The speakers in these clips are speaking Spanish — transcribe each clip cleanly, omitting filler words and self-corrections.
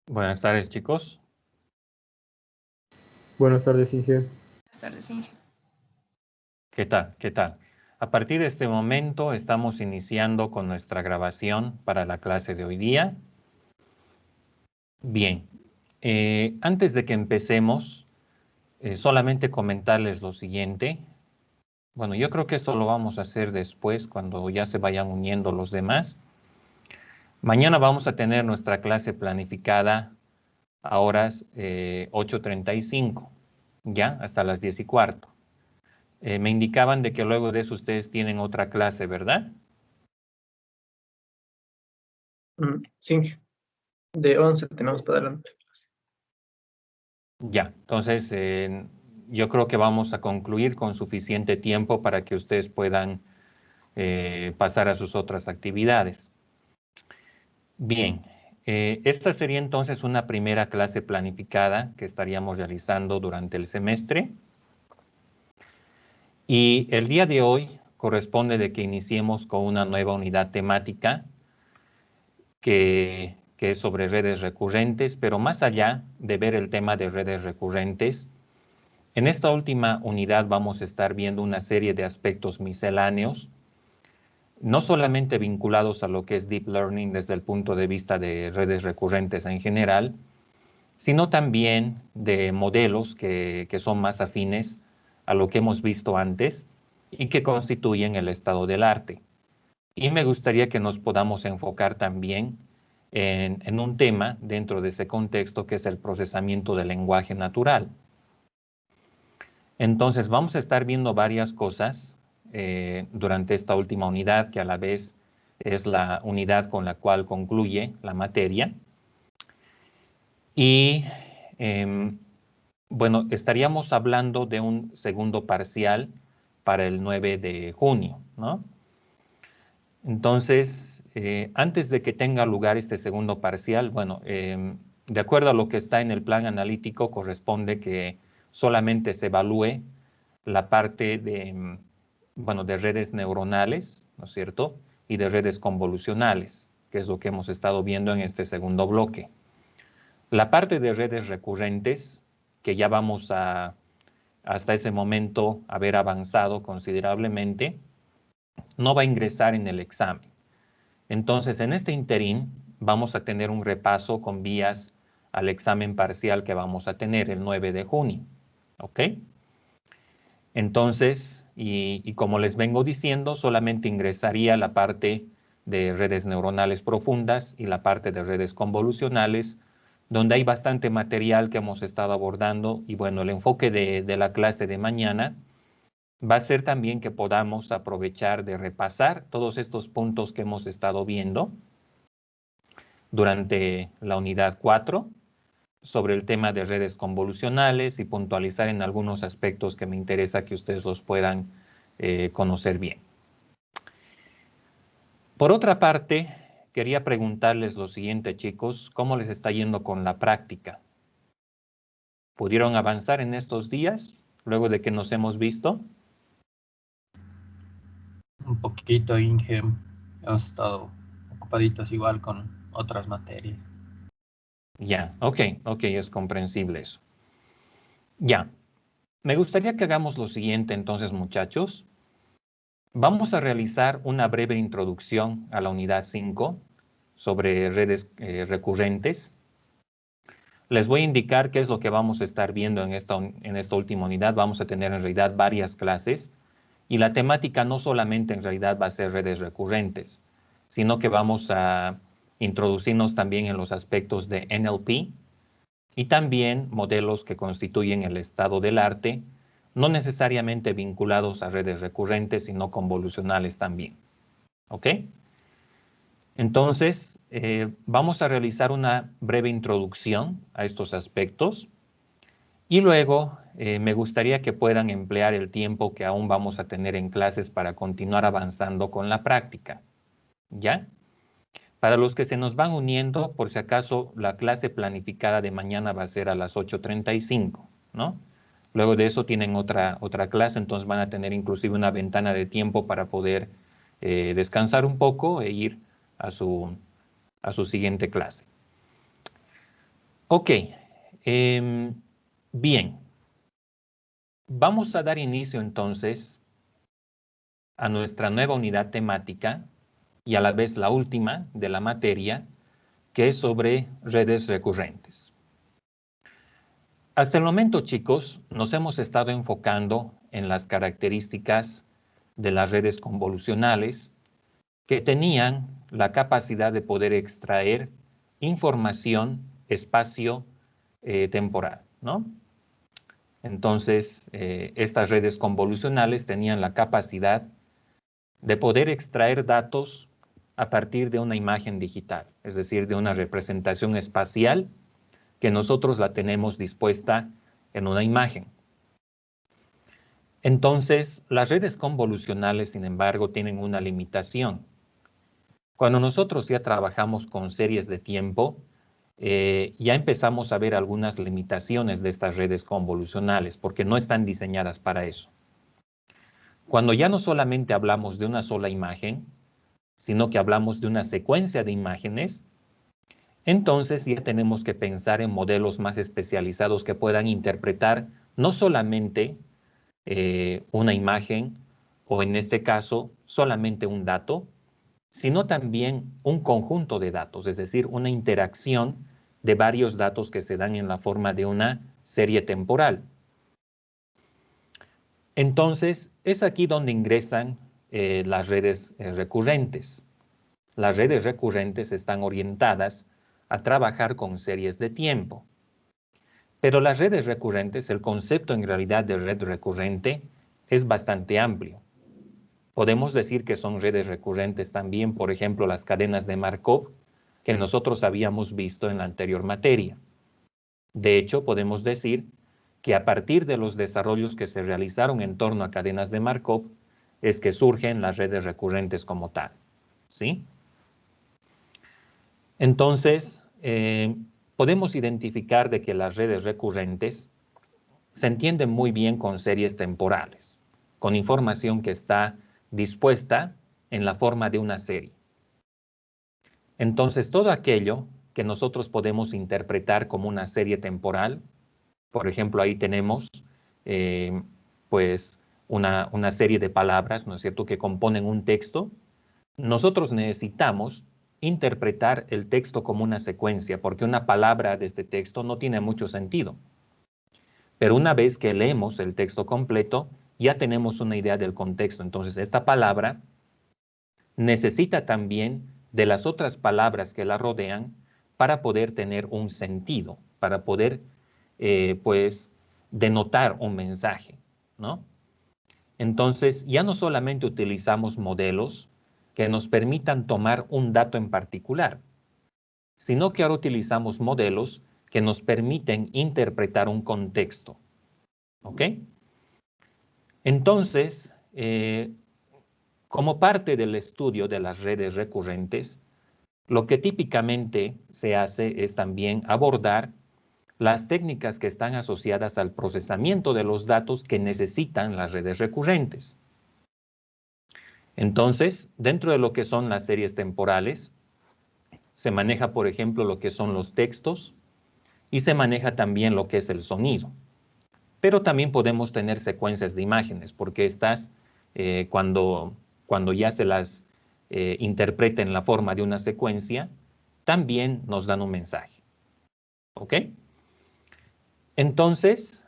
Buenas tardes, chicos. Buenas tardes, Inge. Buenas tardes, Inge. ¿Qué tal? ¿Qué tal? A partir de este momento estamos iniciando con nuestra grabación para la clase de hoy día. Bien, antes de que empecemos, solamente comentarles lo siguiente. Bueno, yo creo que esto lo vamos a hacer después, cuando ya se vayan uniendo los demás. Mañana vamos a tener nuestra clase planificada a horas 8:35, ya, hasta las 10:15. Me indicaban de que luego de eso ustedes tienen otra clase, ¿verdad? Sí, Inge. De 11 tenemos para adelante. Ya, entonces yo creo que vamos a concluir con suficiente tiempo para que ustedes puedan pasar a sus otras actividades. Bien, esta sería entonces una primera clase planificada que estaríamos realizando durante el semestre. Y el día de hoy corresponde de que iniciemos con una nueva unidad temática que es sobre redes recurrentes, pero más allá de ver el tema de redes recurrentes, en esta última unidad vamos a estar viendo una serie de aspectos misceláneos, no solamente vinculados a lo que es Deep Learning desde el punto de vista de redes recurrentes en general, sino también de modelos que son más afines a lo que hemos visto antes y que constituyen el estado del arte. Y me gustaría que nos podamos enfocar también en un tema dentro de ese contexto que es el procesamiento del lenguaje natural. Entonces vamos a estar viendo varias cosas durante esta última unidad, que a la vez es la unidad con la cual concluye la materia. Y bueno, estaríamos hablando de un segundo parcial para el 9 de junio, ¿no? Entonces, antes de que tenga lugar este segundo parcial, bueno, de acuerdo a lo que está en el plan analítico, corresponde que solamente se evalúe la parte de, bueno, de redes neuronales, ¿no es cierto? Y de redes convolucionales, que es lo que hemos estado viendo en este segundo bloque. La parte de redes recurrentes, que ya vamos a, hasta ese momento, haber avanzado considerablemente, no va a ingresar en el examen. Entonces, en este interín, vamos a tener un repaso con vías al examen parcial que vamos a tener el 9 de junio. ¿Ok? Entonces, y como les vengo diciendo, solamente ingresaría la parte de redes neuronales profundas y la parte de redes convolucionales, donde hay bastante material que hemos estado abordando. Y bueno, el enfoque de la clase de mañana va a ser también que podamos aprovechar de repasar todos estos puntos que hemos estado viendo durante la unidad 4 sobre el tema de redes convolucionales y puntualizar en algunos aspectos que me interesa que ustedes los puedan conocer bien. Por otra parte, quería preguntarles lo siguiente, chicos, ¿cómo les está yendo con la práctica? ¿Pudieron avanzar en estos días, luego de que nos hemos visto? Un poquito, Inge. Hemos estado ocupaditos igual con otras materias. Ya, ok, es comprensible eso. Ya, me gustaría que hagamos lo siguiente entonces, muchachos. Vamos a realizar una breve introducción a la unidad 5 sobre redes recurrentes. Les voy a indicar qué es lo que vamos a estar viendo en esta última unidad. Vamos a tener en realidad varias clases y la temática no solamente en realidad va a ser redes recurrentes, sino que vamos a introducirnos también en los aspectos de NLP y también modelos que constituyen el estado del arte, no necesariamente vinculados a redes recurrentes, sino convolucionales también. ¿Ok? Entonces, vamos a realizar una breve introducción a estos aspectos y luego me gustaría que puedan emplear el tiempo que aún vamos a tener en clases para continuar avanzando con la práctica. ¿Ya? Para los que se nos van uniendo, por si acaso, la clase planificada de mañana va a ser a las 8:35, ¿no? Luego de eso tienen otra clase, entonces van a tener inclusive una ventana de tiempo para poder descansar un poco e ir a su siguiente clase. Ok, bien. Vamos a dar inicio entonces a nuestra nueva unidad temática y a la vez la última de la materia, que es sobre redes recurrentes. Hasta el momento, chicos, nos hemos estado enfocando en las características de las redes convolucionales que tenían la capacidad de poder extraer información espacio-temporal, ¿no? Entonces, estas redes convolucionales tenían la capacidad de poder extraer datos a partir de una imagen digital, es decir, de una representación espacial que nosotros la tenemos dispuesta en una imagen. Entonces, las redes convolucionales, sin embargo, tienen una limitación. Cuando nosotros ya trabajamos con series de tiempo, ya empezamos a ver algunas limitaciones de estas redes convolucionales, porque no están diseñadas para eso. Cuando ya no solamente hablamos de una sola imagen, sino que hablamos de una secuencia de imágenes, entonces ya tenemos que pensar en modelos más especializados que puedan interpretar no solamente una imagen, o en este caso, solamente un dato, sino también un conjunto de datos, es decir, una interacción de varios datos que se dan en la forma de una serie temporal. Entonces, es aquí donde ingresan las redes recurrentes. Las redes recurrentes están orientadas a trabajar con series de tiempo. Pero las redes recurrentes, el concepto en realidad de red recurrente es bastante amplio. Podemos decir que son redes recurrentes también, por ejemplo, las cadenas de Markov, que nosotros habíamos visto en la anterior materia. De hecho, podemos decir que a partir de los desarrollos que se realizaron en torno a cadenas de Markov, es que surgen las redes recurrentes como tal, ¿sí? Entonces, podemos identificar de que las redes recurrentes se entienden muy bien con series temporales, con información que está dispuesta en la forma de una serie. Entonces, todo aquello que nosotros podemos interpretar como una serie temporal, por ejemplo, ahí tenemos pues una serie de palabras, ¿no es cierto?, que componen un texto. Nosotros necesitamos interpretar el texto como una secuencia, porque una palabra de este texto no tiene mucho sentido. Pero una vez que leemos el texto completo, ya tenemos una idea del contexto. Entonces, esta palabra necesita también de las otras palabras que la rodean para poder tener un sentido, para poder, pues, denotar un mensaje, ¿no? Entonces, ya no solamente utilizamos modelos que nos permitan tomar un dato en particular, sino que ahora utilizamos modelos que nos permiten interpretar un contexto, ¿ok? Entonces, como parte del estudio de las redes recurrentes, lo que típicamente se hace es también abordar las técnicas que están asociadas al procesamiento de los datos que necesitan las redes recurrentes. Entonces, dentro de lo que son las series temporales, se maneja, por ejemplo, lo que son los textos y se maneja también lo que es el sonido. Pero también podemos tener secuencias de imágenes, porque estas, cuando ya se las interpreta en la forma de una secuencia, también nos dan un mensaje. ¿Ok? Entonces,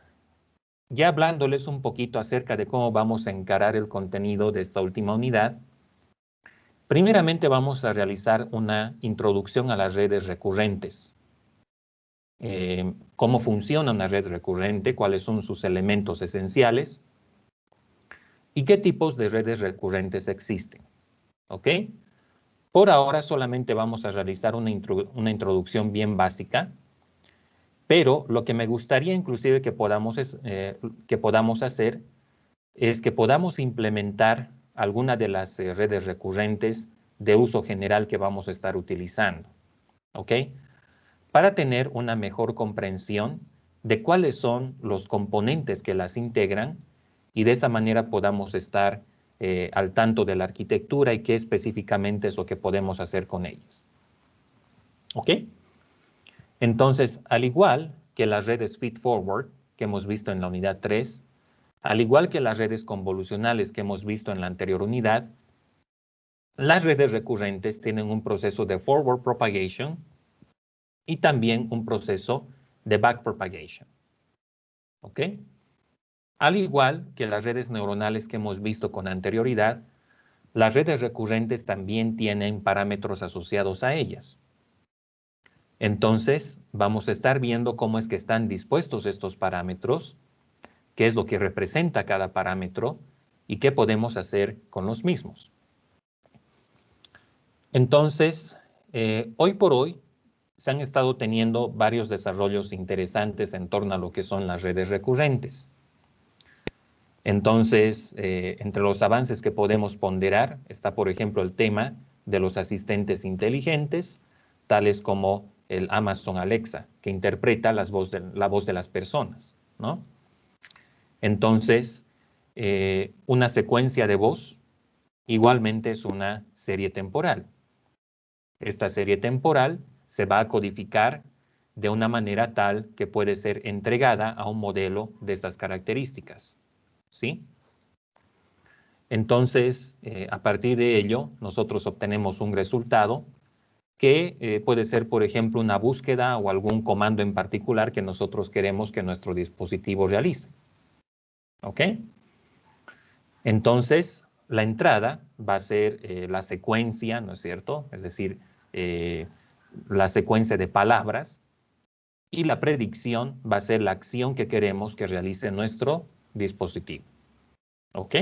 ya hablándoles un poquito acerca de cómo vamos a encarar el contenido de esta última unidad, primeramente vamos a realizar una introducción a las redes recurrentes. Cómo funciona una red recurrente, cuáles son sus elementos esenciales y qué tipos de redes recurrentes existen. ¿Ok? Por ahora solamente vamos a realizar una introducción bien básica, pero lo que me gustaría inclusive que podamos hacer es que podamos implementar alguna de las redes recurrentes de uso general que vamos a estar utilizando, ¿ok? Para tener una mejor comprensión de cuáles son los componentes que las integran y de esa manera podamos estar al tanto de la arquitectura y qué específicamente es lo que podemos hacer con ellas. ¿Ok? Entonces, al igual que las redes feed-forward que hemos visto en la unidad 3, al igual que las redes convolucionales que hemos visto en la anterior unidad, las redes recurrentes tienen un proceso de forward propagation y también un proceso de back propagation. ¿Ok? Al igual que las redes neuronales que hemos visto con anterioridad, las redes recurrentes también tienen parámetros asociados a ellas. Entonces, vamos a estar viendo cómo es que están dispuestos estos parámetros, qué es lo que representa cada parámetro y qué podemos hacer con los mismos. Entonces, hoy por hoy se han estado teniendo varios desarrollos interesantes en torno a lo que son las redes recurrentes. Entonces, entre los avances que podemos ponderar está, por ejemplo, el tema de los asistentes inteligentes, tales como el Amazon Alexa, que interpreta la voz de las personas, ¿no? Entonces, una secuencia de voz igualmente es una serie temporal. Esta serie temporal se va a codificar de una manera tal que puede ser entregada a un modelo de estas características, ¿sí? Entonces, a partir de ello, nosotros obtenemos un resultado que puede ser, por ejemplo, una búsqueda o algún comando en particular que nosotros queremos que nuestro dispositivo realice. ¿Ok? Entonces, la entrada va a ser la secuencia, ¿no es cierto? Es decir, la secuencia de palabras, y la predicción va a ser la acción que queremos que realice nuestro dispositivo. ¿Ok?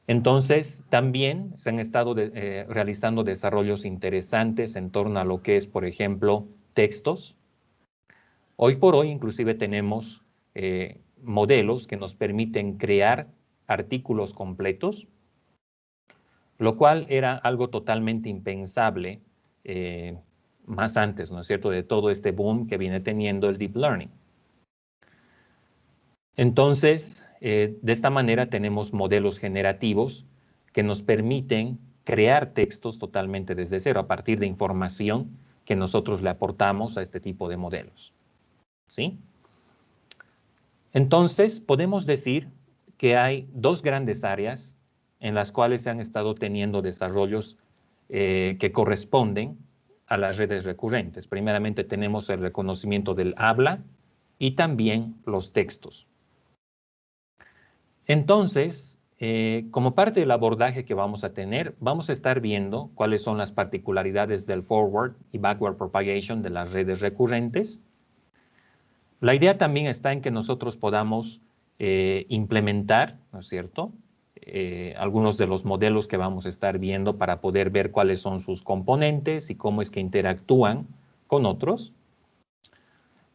Entonces, también se han estado realizando desarrollos interesantes en torno a lo que es, por ejemplo, textos. Hoy por hoy, inclusive, tenemos modelos que nos permiten crear artículos completos, lo cual era algo totalmente impensable más antes, ¿no es cierto?, de todo este boom que viene teniendo el deep learning. Entonces, de esta manera tenemos modelos generativos que nos permiten crear textos totalmente desde cero, a partir de información que nosotros le aportamos a este tipo de modelos. ¿Sí? Entonces, podemos decir que hay dos grandes áreas en las cuales se han estado teniendo desarrollos que corresponden a las redes recurrentes. Primeramente tenemos el reconocimiento del habla y también los textos. Entonces, como parte del abordaje que vamos a tener, vamos a estar viendo cuáles son las particularidades del forward y backward propagation de las redes recurrentes. La idea también está en que nosotros podamos implementar, ¿no es cierto?, algunos de los modelos que vamos a estar viendo para poder ver cuáles son sus componentes y cómo es que interactúan con otros.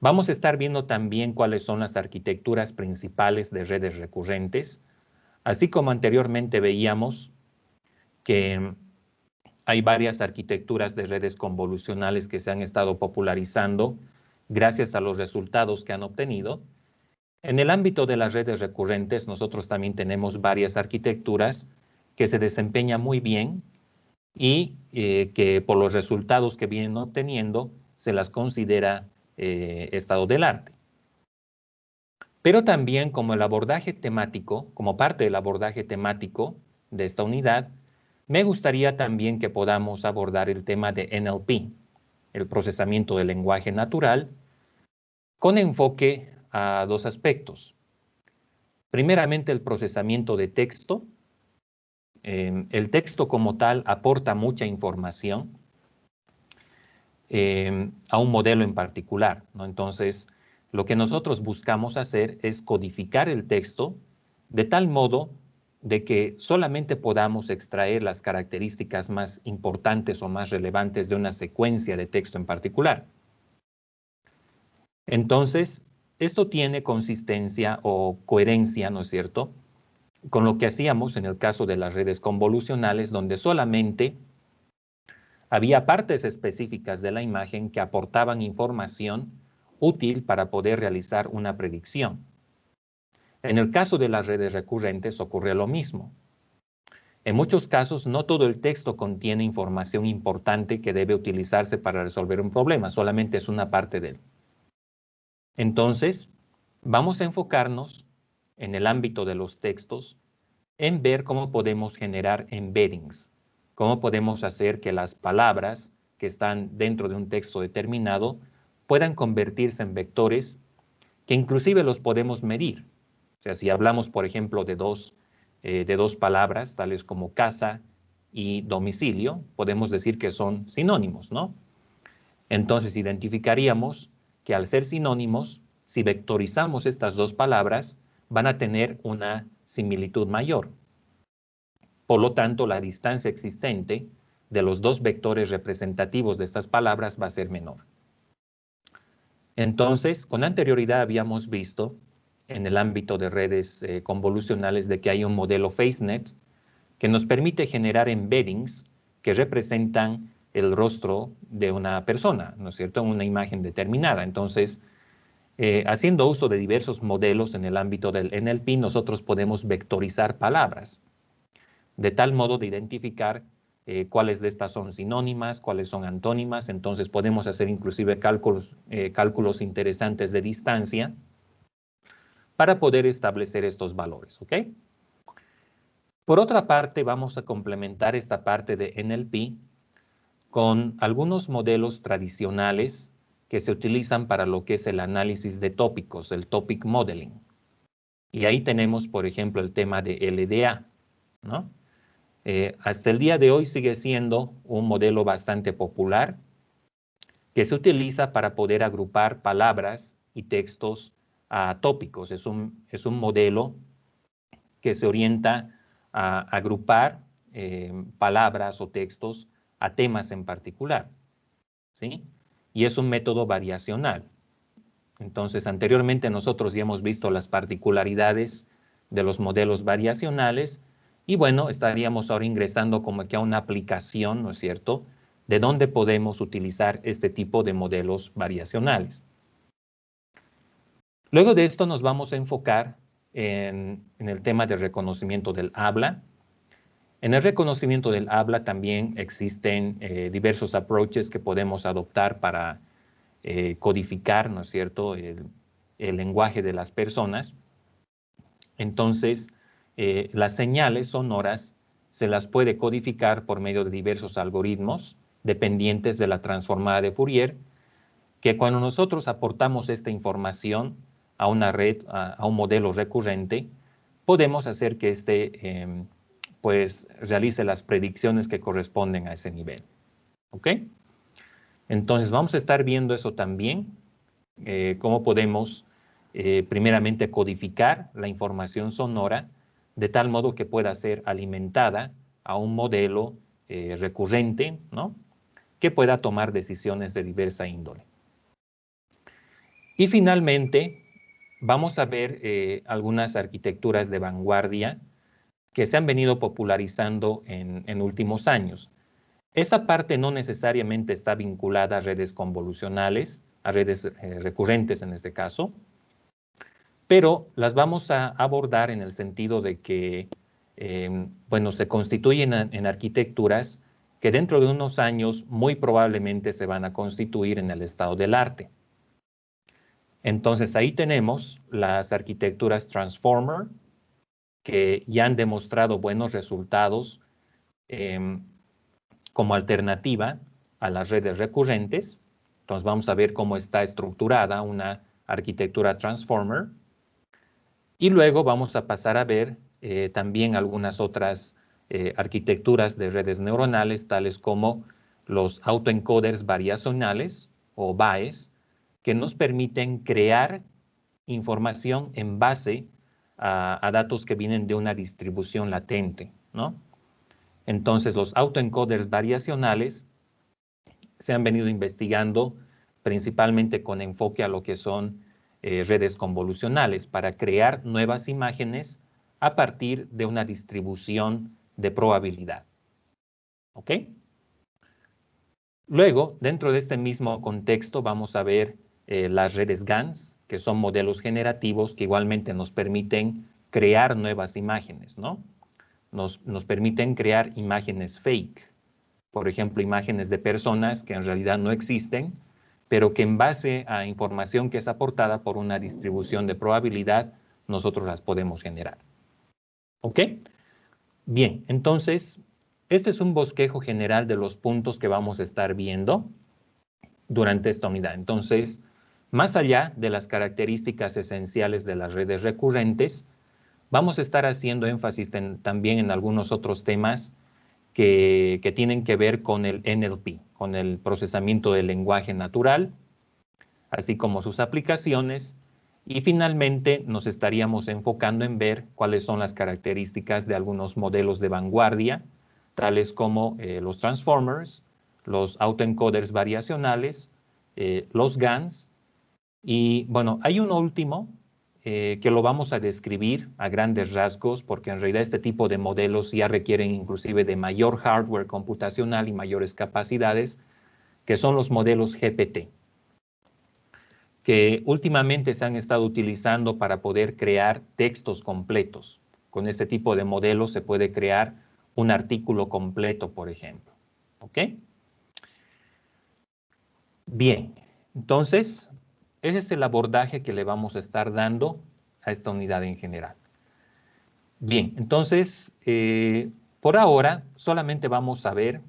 Vamos a estar viendo también cuáles son las arquitecturas principales de redes recurrentes, así como anteriormente veíamos que hay varias arquitecturas de redes convolucionales que se han estado popularizando gracias a los resultados que han obtenido. En el ámbito de las redes recurrentes, nosotros también tenemos varias arquitecturas que se desempeñan muy bien y que por los resultados que vienen obteniendo se las considera estado del arte. Pero también como el abordaje temático, como parte del abordaje temático de esta unidad, me gustaría también que podamos abordar el tema de NLP, el procesamiento del lenguaje natural, con enfoque a dos aspectos. Primeramente, el procesamiento de texto. El texto como tal aporta mucha información a un modelo en particular, ¿no? Entonces, lo que nosotros buscamos hacer es codificar el texto de tal modo de que solamente podamos extraer las características más importantes o más relevantes de una secuencia de texto en particular. Entonces, esto tiene consistencia o coherencia, ¿no es cierto?, con lo que hacíamos en el caso de las redes convolucionales, donde solamente había partes específicas de la imagen que aportaban información útil para poder realizar una predicción. En el caso de las redes recurrentes ocurre lo mismo. En muchos casos, no todo el texto contiene información importante que debe utilizarse para resolver un problema, solamente es una parte de él. Entonces, vamos a enfocarnos en el ámbito de los textos en ver cómo podemos generar embeddings, cómo podemos hacer que las palabras que están dentro de un texto determinado puedan convertirse en vectores que inclusive los podemos medir. O sea, si hablamos, por ejemplo, de dos palabras, tales como casa y domicilio, podemos decir que son sinónimos, ¿no? Entonces, identificaríamos que al ser sinónimos, si vectorizamos estas dos palabras, van a tener una similitud mayor. Por lo tanto, la distancia existente de los dos vectores representativos de estas palabras va a ser menor. Entonces, con anterioridad habíamos visto en el ámbito de redes convolucionales de que hay un modelo FaceNet que nos permite generar embeddings que representan el rostro de una persona, ¿no es cierto? Una imagen determinada. Entonces, haciendo uso de diversos modelos en el ámbito del NLP, nosotros podemos vectorizar palabras, de tal modo de identificar cuáles de estas son sinónimas, cuáles son antónimas. Entonces podemos hacer inclusive cálculos interesantes de distancia para poder establecer estos valores, ¿ok? Por otra parte, vamos a complementar esta parte de NLP con algunos modelos tradicionales que se utilizan para lo que es el análisis de tópicos, el topic modeling. Y ahí tenemos, por ejemplo, el tema de LDA, ¿no? Hasta el día de hoy sigue siendo un modelo bastante popular que se utiliza para poder agrupar palabras y textos a tópicos. Es un modelo que se orienta a agrupar palabras o textos a temas en particular, ¿sí? Y es un método variacional. Entonces, anteriormente nosotros ya hemos visto las particularidades de los modelos variacionales y bueno, estaríamos ahora ingresando como que a una aplicación, ¿no es cierto?, de dónde podemos utilizar este tipo de modelos variacionales. Luego de esto nos vamos a enfocar en el tema del reconocimiento del habla. En el reconocimiento del habla también existen diversos approaches que podemos adoptar para codificar, ¿no es cierto?, el lenguaje de las personas. Entonces, las señales sonoras se las puede codificar por medio de diversos algoritmos dependientes de la transformada de Fourier, que cuando nosotros aportamos esta información a una red, a un modelo recurrente, podemos hacer que éste pues realice las predicciones que corresponden a ese nivel. ¿Ok? Entonces vamos a estar viendo eso también, cómo podemos primeramente codificar la información sonora de tal modo que pueda ser alimentada a un modelo recurrente, ¿no?, que pueda tomar decisiones de diversa índole. Y finalmente, vamos a ver algunas arquitecturas de vanguardia que se han venido popularizando en últimos años. Esta parte no necesariamente está vinculada a redes convolucionales, a redes recurrentes en este caso, pero las vamos a abordar en el sentido de que, bueno, se constituyen en arquitecturas que dentro de unos años muy probablemente se van a constituir en el estado del arte. Entonces ahí tenemos las arquitecturas Transformer, que ya han demostrado buenos resultados como alternativa a las redes recurrentes. Entonces vamos a ver cómo está estructurada una arquitectura Transformer. Y luego vamos a pasar a ver también algunas otras arquitecturas de redes neuronales, tales como los autoencoders variacionales o BAEs, que nos permiten crear información en base a datos que vienen de una distribución latente, ¿no? Entonces, los autoencoders variacionales se han venido investigando principalmente con enfoque a lo que son redes convolucionales para crear nuevas imágenes a partir de una distribución de probabilidad. ¿Ok? Luego, dentro de este mismo contexto, vamos a ver las redes GANs, que son modelos generativos que igualmente nos permiten crear nuevas imágenes, ¿no? nos permiten crear imágenes fake. Por ejemplo, imágenes de personas que en realidad no existen, pero que en base a información que es aportada por una distribución de probabilidad, nosotros las podemos generar. ¿Ok? Bien, entonces, este es un bosquejo general de los puntos que vamos a estar viendo durante esta unidad. Entonces, más allá de las características esenciales de las redes recurrentes, vamos a estar haciendo énfasis también en algunos otros temas que tienen que ver con el NLP, con el procesamiento del lenguaje natural, así como sus aplicaciones, y finalmente nos estaríamos enfocando en ver cuáles son las características de algunos modelos de vanguardia, tales como los transformers, los autoencoders variacionales, los GANs, y bueno, hay uno último que lo vamos a describir a grandes rasgos, porque en realidad este tipo de modelos ya requieren inclusive de mayor hardware computacional y mayores capacidades, que son los modelos GPT, que últimamente se han estado utilizando para poder crear textos completos. Con este tipo de modelos se puede crear un artículo completo, por ejemplo. ¿Ok? Bien, entonces, ese es el abordaje que le vamos a estar dando a esta unidad en general. Bien, entonces, por ahora solamente vamos a ver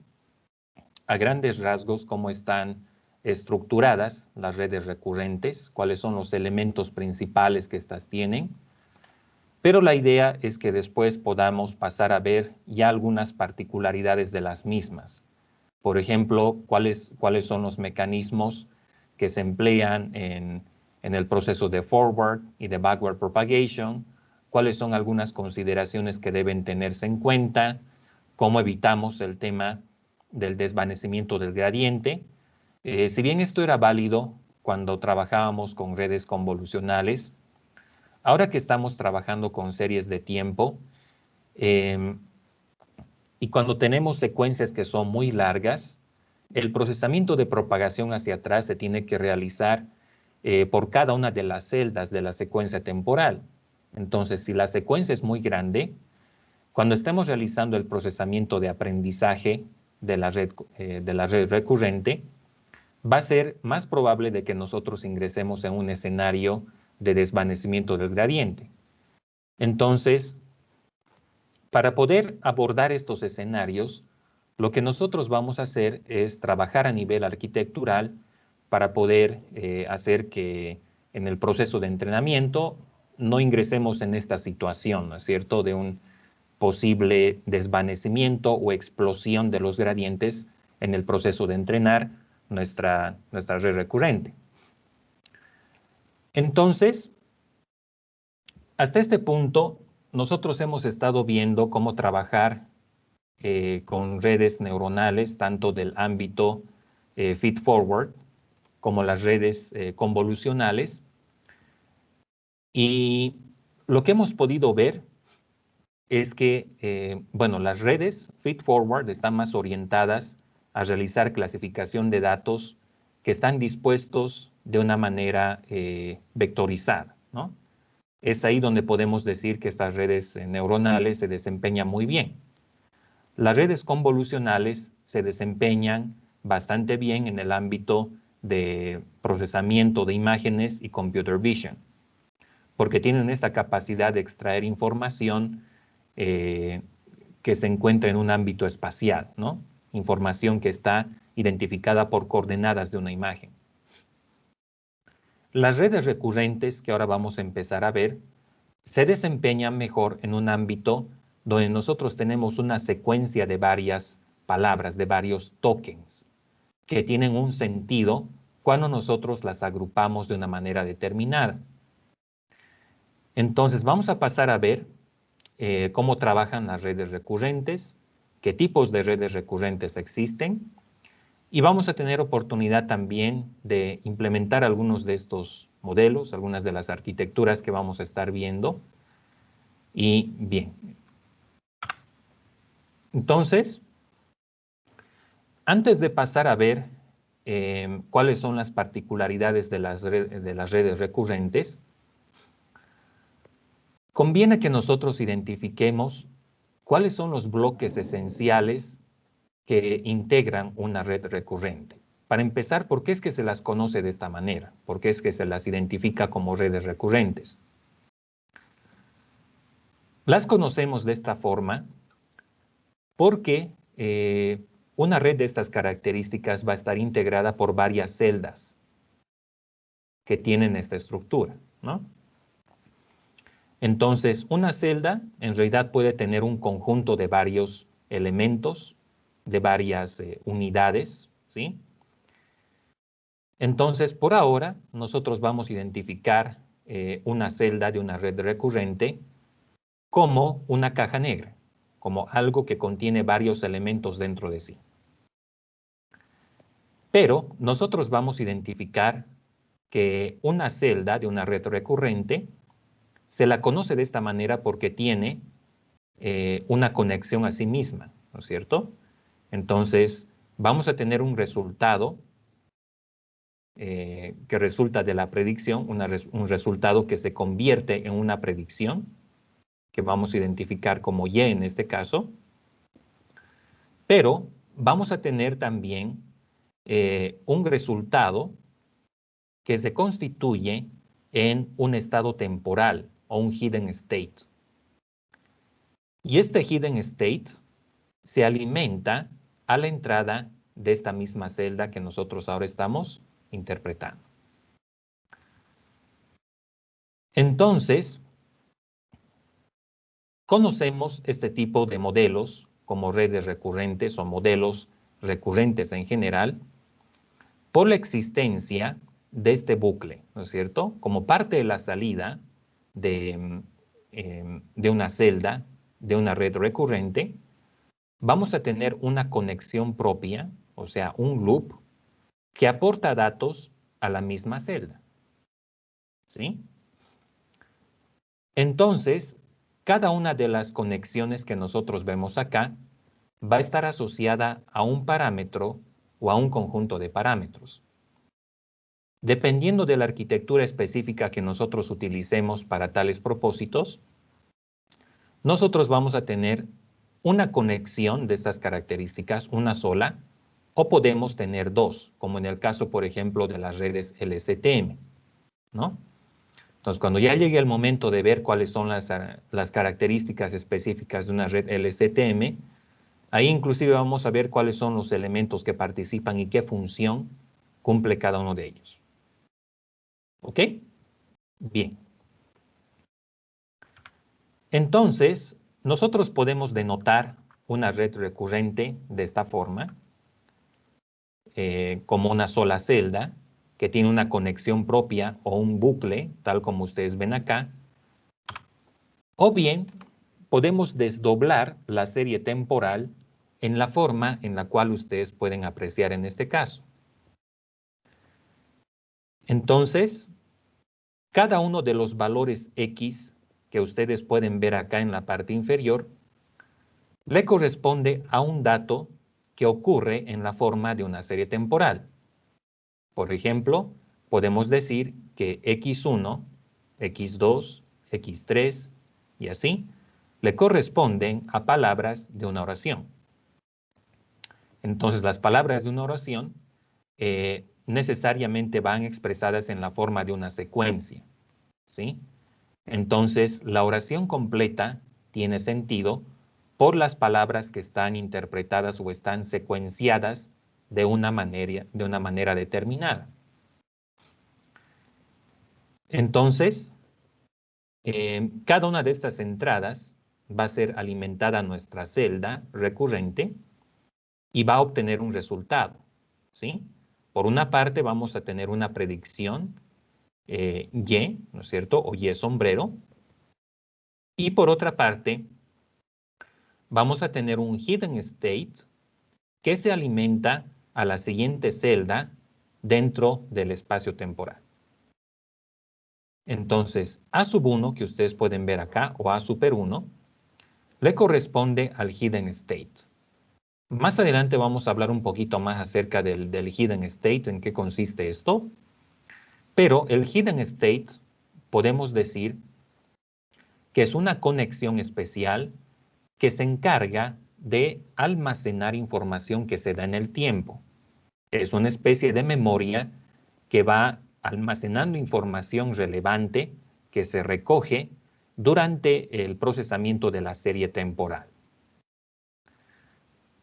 a grandes rasgos cómo están estructuradas las redes recurrentes, cuáles son los elementos principales que éstas tienen, pero la idea es que después podamos pasar a ver ya algunas particularidades de las mismas. Por ejemplo, cuáles son los mecanismos que se emplean en el proceso de forward y de backward propagation, cuáles son algunas consideraciones que deben tenerse en cuenta, cómo evitamos el tema del desvanecimiento del gradiente. Si bien esto era válido cuando trabajábamos con redes convolucionales, ahora que estamos trabajando con series de tiempo, y cuando tenemos secuencias que son muy largas, el procesamiento de propagación hacia atrás se tiene que realizar por cada una de las celdas de la secuencia temporal. Entonces, si la secuencia es muy grande, cuando estemos realizando el procesamiento de aprendizaje de la red recurrente, va a ser más probable de que nosotros ingresemos en un escenario de desvanecimiento del gradiente. Entonces, para poder abordar estos escenarios, lo que nosotros vamos a hacer es trabajar a nivel arquitectural para poder hacer que en el proceso de entrenamiento no ingresemos en esta situación, ¿no es cierto?, de un posible desvanecimiento o explosión de los gradientes en el proceso de entrenar nuestra red recurrente. Entonces, hasta este punto, nosotros hemos estado viendo cómo trabajar con redes neuronales, tanto del ámbito feed-forward como las redes convolucionales. Y lo que hemos podido ver es que, bueno, las redes feed-forward están más orientadas a realizar clasificación de datos que están dispuestos de una manera vectorizada, ¿no? Es ahí donde podemos decir que estas redes neuronales se desempeñan muy bien. Las redes convolucionales se desempeñan bastante bien en el ámbito de procesamiento de imágenes y computer vision, porque tienen esta capacidad de extraer información que se encuentra en un ámbito espacial, ¿no? Información que está identificada por coordenadas de una imagen. Las redes recurrentes, que ahora vamos a empezar a ver, se desempeñan mejor en un ámbito donde nosotros tenemos una secuencia de varias palabras, de varios tokens, que tienen un sentido cuando nosotros las agrupamos de una manera determinada. Entonces, vamos a pasar a ver cómo trabajan las redes recurrentes, qué tipos de redes recurrentes existen, y vamos a tener oportunidad también de implementar algunos de estos modelos, algunas de las arquitecturas que vamos a estar viendo. Y bien, entonces, antes de pasar a ver cuáles son las particularidades de las redes recurrentes, conviene que nosotros identifiquemos ¿cuáles son los bloques esenciales que integran una red recurrente? Para empezar, ¿por qué es que se las conoce de esta manera? ¿Por qué es que se las identifica como redes recurrentes? Las conocemos de esta forma porque una red de estas características va a estar integrada por varias celdas que tienen esta estructura, ¿no? Entonces, una celda en realidad puede tener un conjunto de varios elementos, de varias unidades, ¿sí? Entonces, por ahora, nosotros vamos a identificar una celda de una red recurrente como una caja negra, como algo que contiene varios elementos dentro de sí. Pero nosotros vamos a identificar que una celda de una red recurrente se la conoce de esta manera porque tiene una conexión a sí misma, ¿no es cierto? Entonces, vamos a tener un resultado que resulta de la predicción, un resultado que se convierte en una predicción, que vamos a identificar como Y en este caso, pero vamos a tener también un resultado que se constituye en un estado temporal o un hidden state. Y este hidden state se alimenta a la entrada de esta misma celda que nosotros ahora estamos interpretando. Entonces, conocemos este tipo de modelos como redes recurrentes o modelos recurrentes en general por la existencia de este bucle, ¿no es cierto? Como parte de la salida de una celda, de una red recurrente, vamos a tener una conexión propia, o sea, un loop, que aporta datos a la misma celda, ¿sí? Entonces, cada una de las conexiones que nosotros vemos acá va a estar asociada a un parámetro o a un conjunto de parámetros. Dependiendo de la arquitectura específica que nosotros utilicemos para tales propósitos, nosotros vamos a tener una conexión de estas características, una sola, o podemos tener dos, como en el caso, por ejemplo, de las redes LSTM, ¿no? Entonces, cuando ya llegue el momento de ver cuáles son las características específicas de una red LSTM, ahí inclusive vamos a ver cuáles son los elementos que participan y qué función cumple cada uno de ellos. ¿Ok? Bien. Entonces, nosotros podemos denotar una red recurrente de esta forma, como una sola celda, que tiene una conexión propia o un bucle, tal como ustedes ven acá. O bien, podemos desdoblar la serie temporal en la forma en la cual ustedes pueden apreciar en este caso. Entonces, cada uno de los valores X que ustedes pueden ver acá en la parte inferior le corresponde a un dato que ocurre en la forma de una serie temporal. Por ejemplo, podemos decir que X1, X2, X3 y así le corresponden a palabras de una oración. Entonces, las palabras de una oración necesariamente van expresadas en la forma de una secuencia, ¿sí? Entonces, la oración completa tiene sentido por las palabras que están interpretadas o están secuenciadas de una manera determinada. Entonces, cada una de estas entradas va a ser alimentada a nuestra celda recurrente y va a obtener un resultado, ¿sí? Por una parte vamos a tener una predicción Y, ¿no es cierto? O Y sombrero. Y por otra parte, vamos a tener un hidden state que se alimenta a la siguiente celda dentro del espacio temporal. Entonces, A sub 1, que ustedes pueden ver acá, o A super 1, le corresponde al hidden state. Más adelante vamos a hablar un poquito más acerca del hidden state, en qué consiste esto. Pero el hidden state podemos decir que es una conexión especial que se encarga de almacenar información que se da en el tiempo. Es una especie de memoria que va almacenando información relevante que se recoge durante el procesamiento de la serie temporal.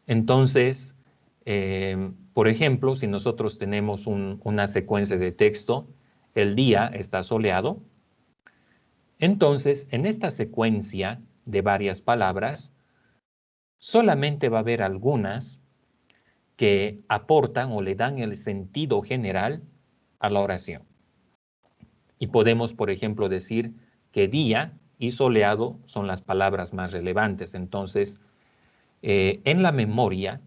Entonces, por ejemplo, si nosotros tenemos una secuencia de texto, el día está soleado, entonces en esta secuencia de varias palabras, solamente va a haber algunas que aportan o le dan el sentido general a la oración. Y podemos, por ejemplo, decir que día y soleado son las palabras más relevantes. Entonces, en la memoria,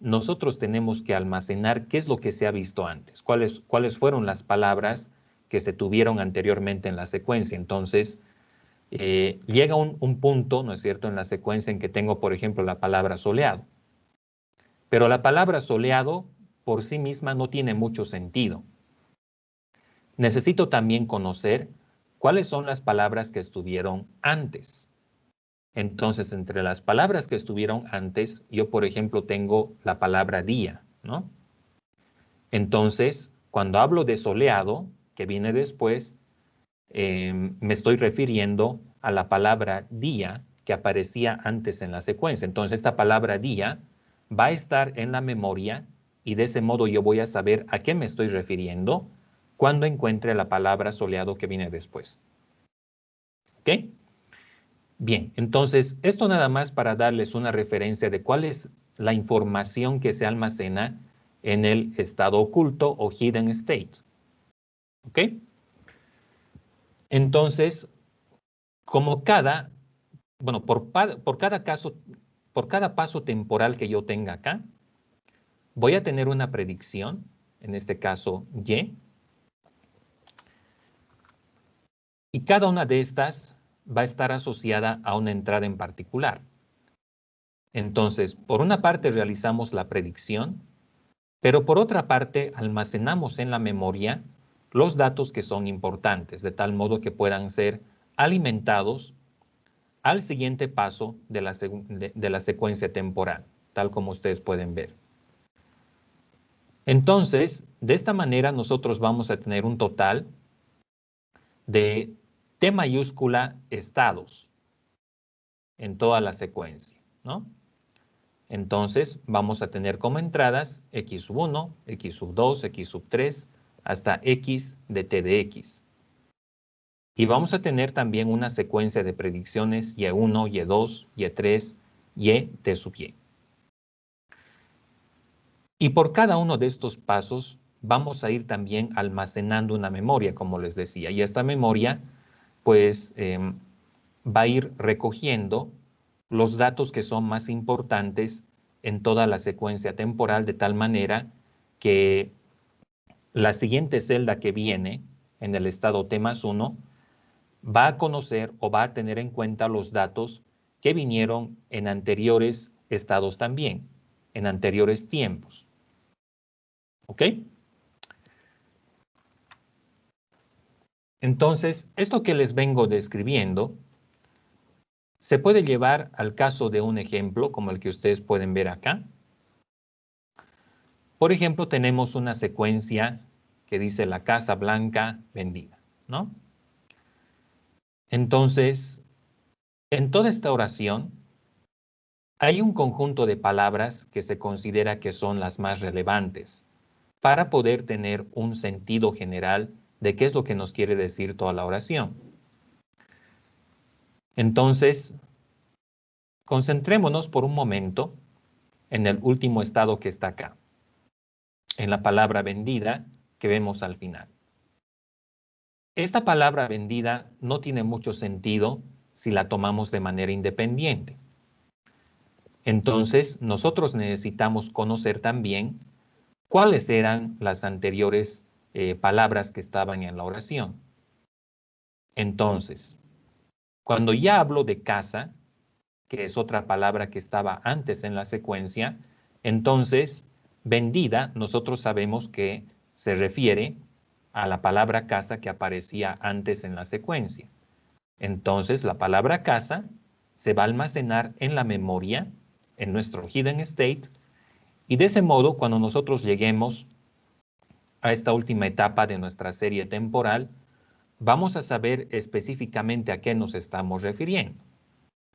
nosotros tenemos que almacenar qué es lo que se ha visto antes, cuáles fueron las palabras que se tuvieron anteriormente en la secuencia. Entonces, llega un punto, ¿no es cierto?, en la secuencia en que tengo, por ejemplo, la palabra soleado. Pero la palabra soleado por sí misma no tiene mucho sentido. Necesito también conocer cuáles son las palabras que estuvieron antes. Entonces, entre las palabras que estuvieron antes, yo, por ejemplo, tengo la palabra día, ¿no? Entonces, cuando hablo de soleado, que viene después, me estoy refiriendo a la palabra día que aparecía antes en la secuencia. Entonces, esta palabra día va a estar en la memoria y de ese modo yo voy a saber a qué me estoy refiriendo cuando encuentre la palabra soleado que viene después. ¿Ok? Bien, entonces, esto nada más para darles una referencia de cuál es la información que se almacena en el estado oculto o hidden state. ¿Ok? Entonces, como por cada paso temporal que yo tenga acá, voy a tener una predicción, en este caso Y, y cada una de estas va a estar asociada a una entrada en particular. Entonces, por una parte realizamos la predicción, pero por otra parte almacenamos en la memoria los datos que son importantes, de tal modo que puedan ser alimentados al siguiente paso de la secuencia temporal, tal como ustedes pueden ver. Entonces, de esta manera nosotros vamos a tener un total de T mayúscula estados en toda la secuencia, ¿no? Entonces, vamos a tener como entradas x1, x2, x3, hasta x de t de x. Y vamos a tener también una secuencia de predicciones y1, y2, y3, y t sub y. Y por cada uno de estos pasos vamos a ir también almacenando una memoria, como les decía. Y esta memoria, pues, va a ir recogiendo los datos que son más importantes en toda la secuencia temporal, de tal manera que la siguiente celda que viene en el estado T+1 va a conocer o va a tener en cuenta los datos que vinieron en anteriores estados también, en anteriores tiempos. ¿Ok? Entonces, esto que les vengo describiendo se puede llevar al caso de un ejemplo como el que ustedes pueden ver acá. Por ejemplo, tenemos una secuencia que dice la Casa Blanca vendida, ¿no? Entonces, en toda esta oración hay un conjunto de palabras que se considera que son las más relevantes para poder tener un sentido general de qué es lo que nos quiere decir toda la oración. Entonces, concentrémonos por un momento en el último estado que está acá, en la palabra vendida que vemos al final. Esta palabra vendida no tiene mucho sentido si la tomamos de manera independiente. Entonces, nosotros necesitamos conocer también cuáles eran las anteriores palabras que estaban en la oración. Entonces, cuando ya hablo de casa, que es otra palabra que estaba antes en la secuencia, entonces, vendida, nosotros sabemos que se refiere a la palabra casa que aparecía antes en la secuencia. Entonces, la palabra casa se va a almacenar en la memoria, en nuestro hidden state, y de ese modo, cuando nosotros lleguemos a esta última etapa de nuestra serie temporal, vamos a saber específicamente a qué nos estamos refiriendo.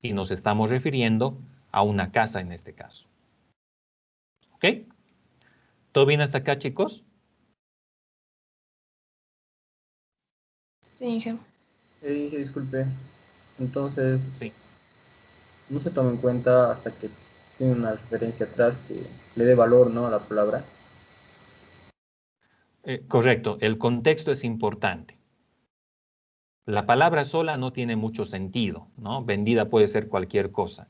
Y nos estamos refiriendo a una casa en este caso. ¿Ok? ¿Todo bien hasta acá, chicos? Sí, Inge. Disculpe. Entonces, Sí. no se toma en cuenta hasta que tiene una referencia atrás que le dé valor, ¿no?, a la palabra. Correcto, el contexto es importante. La palabra sola no tiene mucho sentido, ¿no? Vendida puede ser cualquier cosa.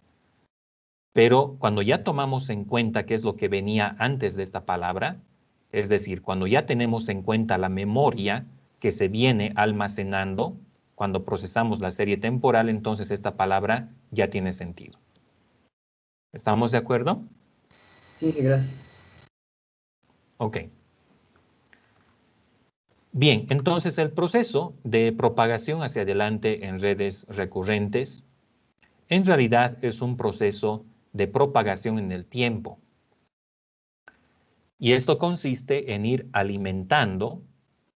Pero cuando ya tomamos en cuenta qué es lo que venía antes de esta palabra, es decir, cuando ya tenemos en cuenta la memoria que se viene almacenando cuando procesamos la serie temporal, entonces esta palabra ya tiene sentido. ¿Estamos de acuerdo? Sí, gracias. Ok. Bien, entonces el proceso de propagación hacia adelante en redes recurrentes en realidad es un proceso de propagación en el tiempo. Y esto consiste en ir alimentando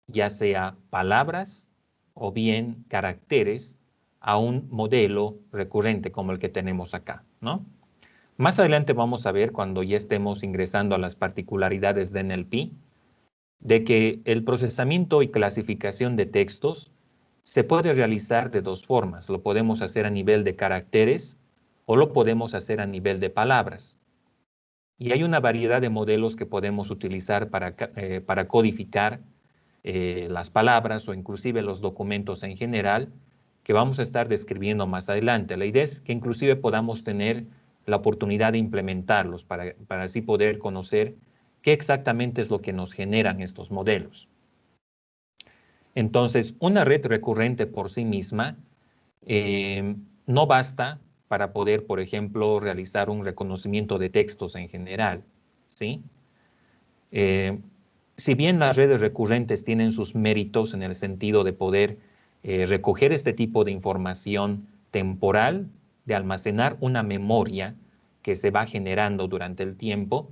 ya sea palabras o bien caracteres a un modelo recurrente como el que tenemos acá, ¿no? Más adelante vamos a ver, cuando ya estemos ingresando a las particularidades de NLP, de que el procesamiento y clasificación de textos se puede realizar de dos formas. Lo podemos hacer a nivel de caracteres o lo podemos hacer a nivel de palabras. Y hay una variedad de modelos que podemos utilizar para codificar las palabras o inclusive los documentos en general que vamos a estar describiendo más adelante. La idea es que inclusive podamos tener la oportunidad de implementarlos para así poder conocer qué exactamente es lo que nos generan estos modelos. Entonces, una red recurrente por sí misma no basta para poder, por ejemplo, realizar un reconocimiento de textos en general, ¿sí? Si bien las redes recurrentes tienen sus méritos en el sentido de poder recoger este tipo de información temporal, de almacenar una memoria que se va generando durante el tiempo,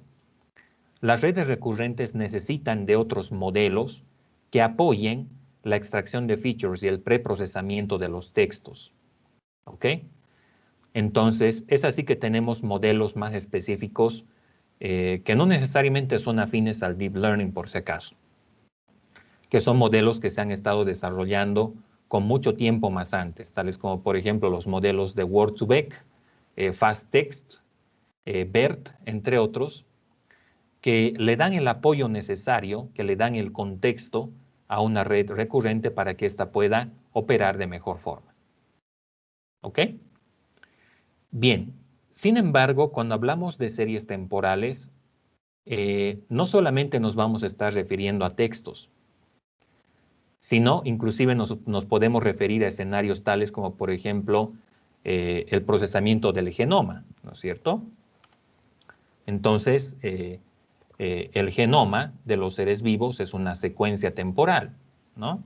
las redes recurrentes necesitan de otros modelos que apoyen la extracción de features y el preprocesamiento de los textos. ¿Ok? Entonces, es así que tenemos modelos más específicos que no necesariamente son afines al deep learning por si acaso, que son modelos que se han estado desarrollando con mucho tiempo más antes, tales como por ejemplo los modelos de Word2Vec, FastText, BERT, entre otros, que le dan el apoyo necesario, que le dan el contexto a una red recurrente para que ésta pueda operar de mejor forma. ¿Ok? Bien, sin embargo, cuando hablamos de series temporales, no solamente nos vamos a estar refiriendo a textos, sino inclusive nos podemos referir a escenarios tales como, por ejemplo, el procesamiento del genoma, ¿no es cierto? Entonces, el genoma de los seres vivos es una secuencia temporal, ¿no?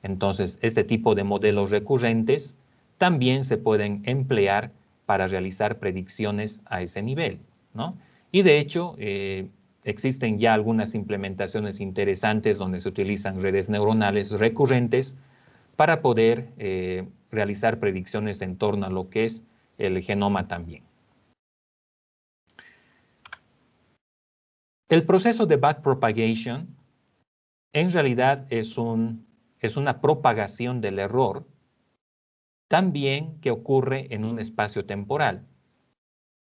Entonces, este tipo de modelos recurrentes también se pueden emplear para realizar predicciones a ese nivel, ¿no? Y de hecho, existen ya algunas implementaciones interesantes donde se utilizan redes neuronales recurrentes para poder realizar predicciones en torno a lo que es el genoma también. El proceso de backpropagation en realidad es una propagación del error también que ocurre en un espacio temporal.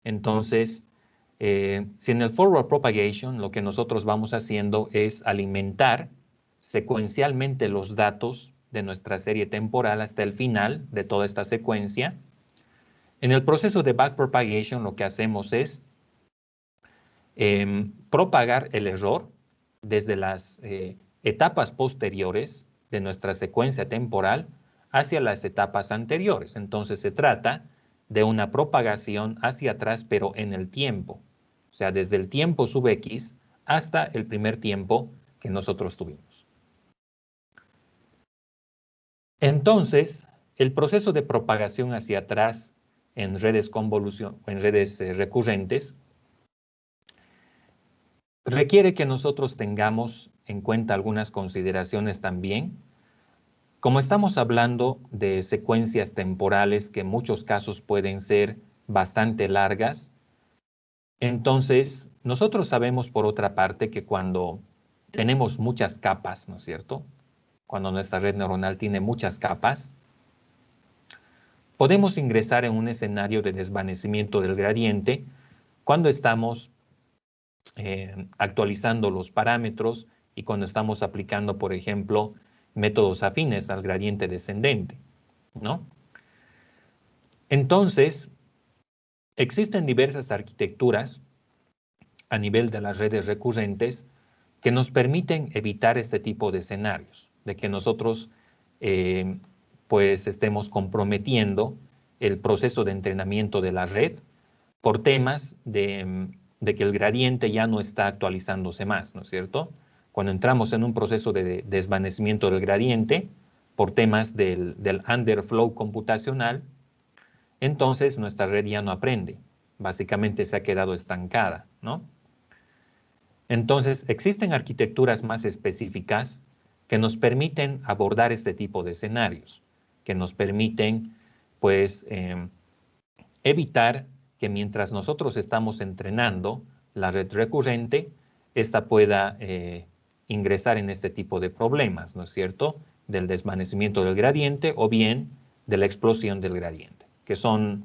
Entonces, si en el forward propagation lo que nosotros vamos haciendo es alimentar secuencialmente los datos de nuestra serie temporal hasta el final de toda esta secuencia, en el proceso de backpropagation lo que hacemos es propagar el error desde las etapas posteriores de nuestra secuencia temporal hacia las etapas anteriores. Entonces se trata de una propagación hacia atrás, pero en el tiempo. O sea, desde el tiempo sub X hasta el primer tiempo que nosotros tuvimos. Entonces, el proceso de propagación hacia atrás en redes recurrentes, requiere que nosotros tengamos en cuenta algunas consideraciones también. Como estamos hablando de secuencias temporales que en muchos casos pueden ser bastante largas, entonces nosotros sabemos por otra parte que cuando tenemos muchas capas, ¿no es cierto? Cuando nuestra red neuronal tiene muchas capas, podemos ingresar en un escenario de desvanecimiento del gradiente cuando estamos actualizando los parámetros y cuando estamos aplicando, por ejemplo, métodos afines al gradiente descendente, ¿no? Entonces, existen diversas arquitecturas a nivel de las redes recurrentes que nos permiten evitar este tipo de escenarios, de que nosotros pues estemos comprometiendo el proceso de entrenamiento de la red por temas de que el gradiente ya no está actualizándose más, ¿no es cierto? Cuando entramos en un proceso de desvanecimiento del gradiente por temas del underflow computacional, entonces nuestra red ya no aprende, básicamente se ha quedado estancada, ¿no? Entonces, existen arquitecturas más específicas que nos permiten abordar este tipo de escenarios, que nos permiten, pues, evitar que mientras nosotros estamos entrenando la red recurrente, esta pueda ingresar en este tipo de problemas, ¿no es cierto?, del desvanecimiento del gradiente o bien de la explosión del gradiente, que son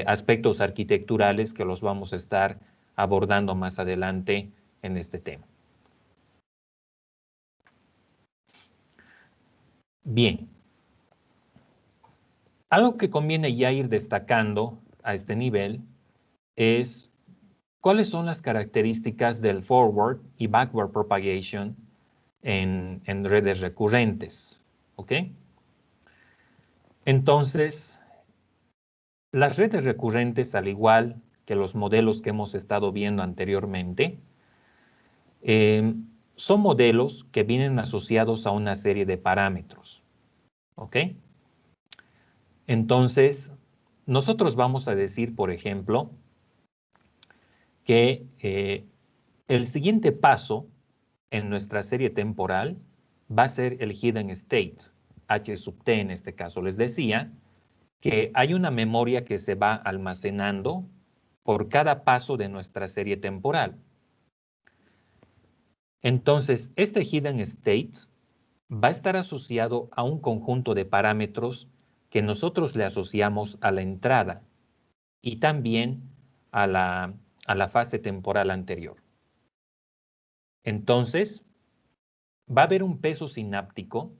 aspectos arquitecturales que los vamos a estar abordando más adelante en este tema. Bien. Algo que conviene ya ir destacando a este nivel es cuáles son las características del forward y backward propagation en redes recurrentes. ¿Ok? Entonces, las redes recurrentes, al igual que los modelos que hemos estado viendo anteriormente, son modelos que vienen asociados a una serie de parámetros. ¿Ok? Entonces, nosotros vamos a decir, por ejemplo, que el siguiente paso en nuestra serie temporal va a ser el hidden state, H sub t en este caso. Les decía que hay una memoria que se va almacenando por cada paso de nuestra serie temporal. Entonces, este hidden state va a estar asociado a un conjunto de parámetros que nosotros le asociamos a la entrada y también a la fase temporal anterior. Entonces, va a haber un peso sináptico,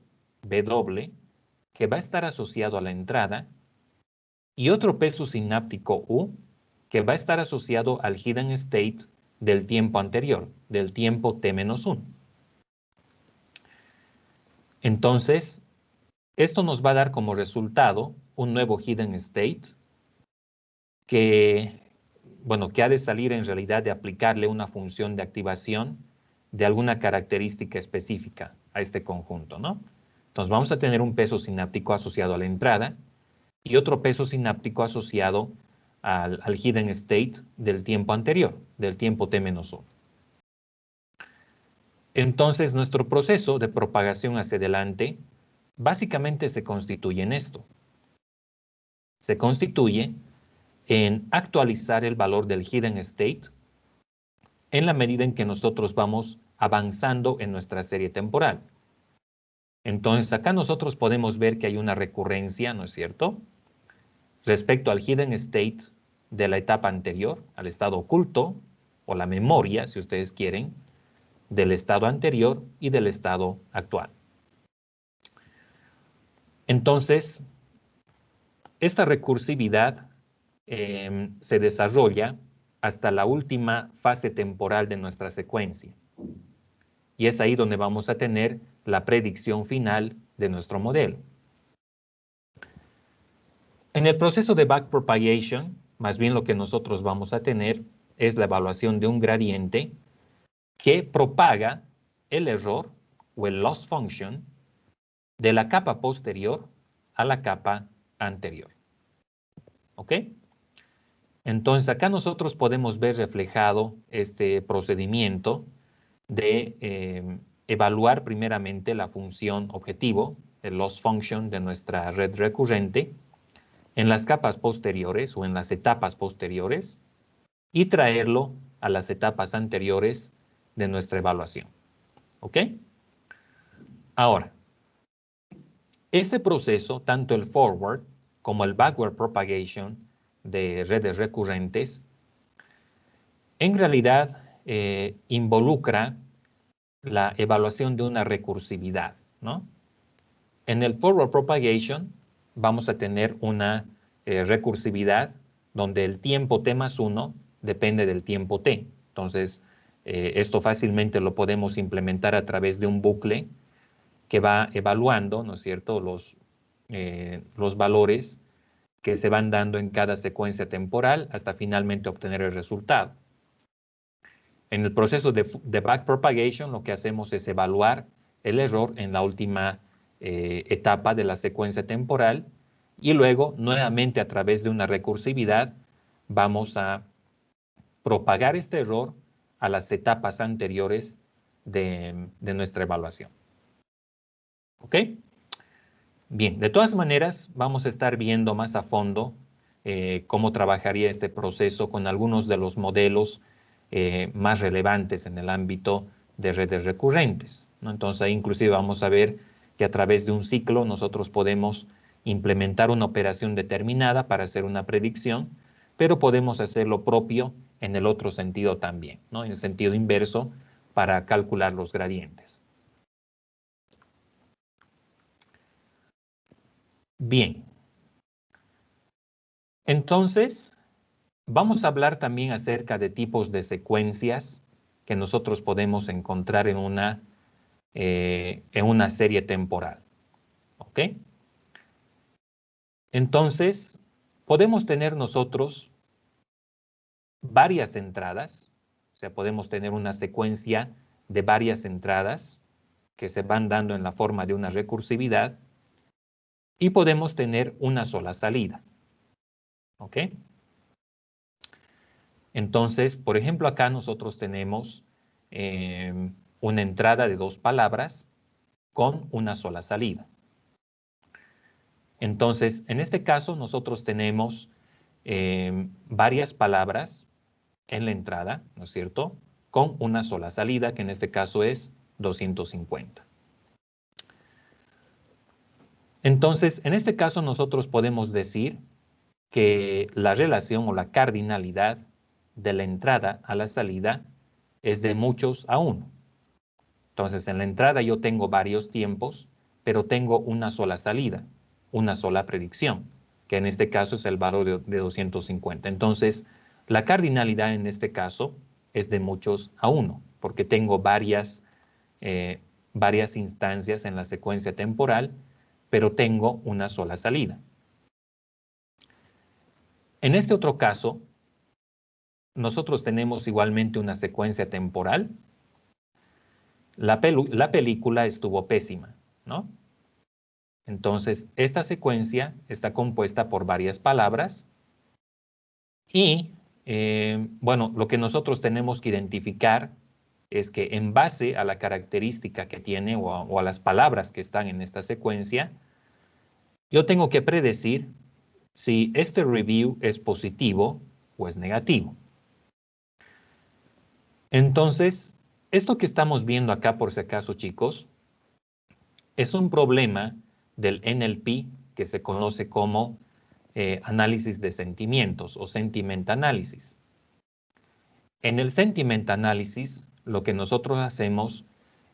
W, que va a estar asociado a la entrada y otro peso sináptico, U, que va a estar asociado al hidden state del tiempo anterior, del tiempo t-1. Entonces, esto nos va a dar como resultado un nuevo hidden state que, bueno, que ha de salir en realidad de aplicarle una función de activación de alguna característica específica a este conjunto, ¿no? Entonces vamos a tener un peso sináptico asociado a la entrada y otro peso sináptico asociado al hidden state del tiempo anterior, del tiempo t-1. Entonces nuestro proceso de propagación hacia adelante básicamente se constituye en esto. Se constituye en actualizar el valor del hidden state en la medida en que nosotros vamos avanzando en nuestra serie temporal. Entonces, acá nosotros podemos ver que hay una recurrencia, ¿no es cierto?, respecto al hidden state de la etapa anterior, al estado oculto, o la memoria, si ustedes quieren, del estado anterior y del estado actual. Entonces, esta recursividad se desarrolla hasta la última fase temporal de nuestra secuencia. Y es ahí donde vamos a tener la predicción final de nuestro modelo. En el proceso de backpropagation, más bien lo que nosotros vamos a tener es la evaluación de un gradiente que propaga el error o el loss function de la capa posterior a la capa anterior. ¿Ok? Entonces, acá nosotros podemos ver reflejado este procedimiento de evaluar primeramente la función objetivo, el loss function de nuestra red recurrente, en las capas posteriores o en las etapas posteriores y traerlo a las etapas anteriores de nuestra evaluación. ¿Ok? Ahora, este proceso, tanto el forward como el backward propagation de redes recurrentes, en realidad involucra la evaluación de una recursividad, ¿no? En el forward propagation vamos a tener una recursividad donde el tiempo t más 1 depende del tiempo t. Entonces, esto fácilmente lo podemos implementar a través de un bucle que va evaluando, ¿no es cierto?, los valores que se van dando en cada secuencia temporal hasta finalmente obtener el resultado. En el proceso de backpropagation lo que hacemos es evaluar el error en la última etapa de la secuencia temporal y luego nuevamente a través de una recursividad vamos a propagar este error a las etapas anteriores de nuestra evaluación. ¿Ok? Bien, de todas maneras vamos a estar viendo más a fondo cómo trabajaría este proceso con algunos de los modelos más relevantes en el ámbito de redes recurrentes, ¿no? Entonces ahí inclusive vamos a ver que a través de un ciclo nosotros podemos implementar una operación determinada para hacer una predicción, pero podemos hacer lo propio en el otro sentido también, ¿no? En el sentido inverso para calcular los gradientes. Bien. Entonces, vamos a hablar también acerca de tipos de secuencias que nosotros podemos encontrar en una serie temporal. ¿Ok? Entonces, podemos tener nosotros varias entradas, o sea, podemos tener una secuencia de varias entradas que se van dando en la forma de una recursividad y podemos tener una sola salida. ¿Ok? Entonces, por ejemplo, acá nosotros tenemos una entrada de 2 palabras con una sola salida. Entonces, en este caso, nosotros tenemos varias palabras en la entrada, ¿no es cierto?, con una sola salida, que en este caso es 250. Entonces, en este caso, nosotros podemos decir que la relación o la cardinalidad de la entrada a la salida es de muchos a 1. Entonces, en la entrada yo tengo varios tiempos, pero tengo una sola salida, una sola predicción, que en este caso es el valor de 250. Entonces, la cardinalidad en este caso es de muchos a 1, porque tengo varias instancias en la secuencia temporal, pero tengo una sola salida. En este otro caso, nosotros tenemos igualmente una secuencia temporal. La película estuvo pésima, ¿no? Entonces, esta secuencia está compuesta por varias palabras y, bueno, lo que nosotros tenemos que identificar es que en base a la característica que tiene o a las palabras que están en esta secuencia, yo tengo que predecir si este review es positivo o es negativo. Entonces, esto que estamos viendo acá, por si acaso, chicos, es un problema del NLP que se conoce como análisis de sentimientos o sentiment analysis. En el sentiment analysis, lo que nosotros hacemos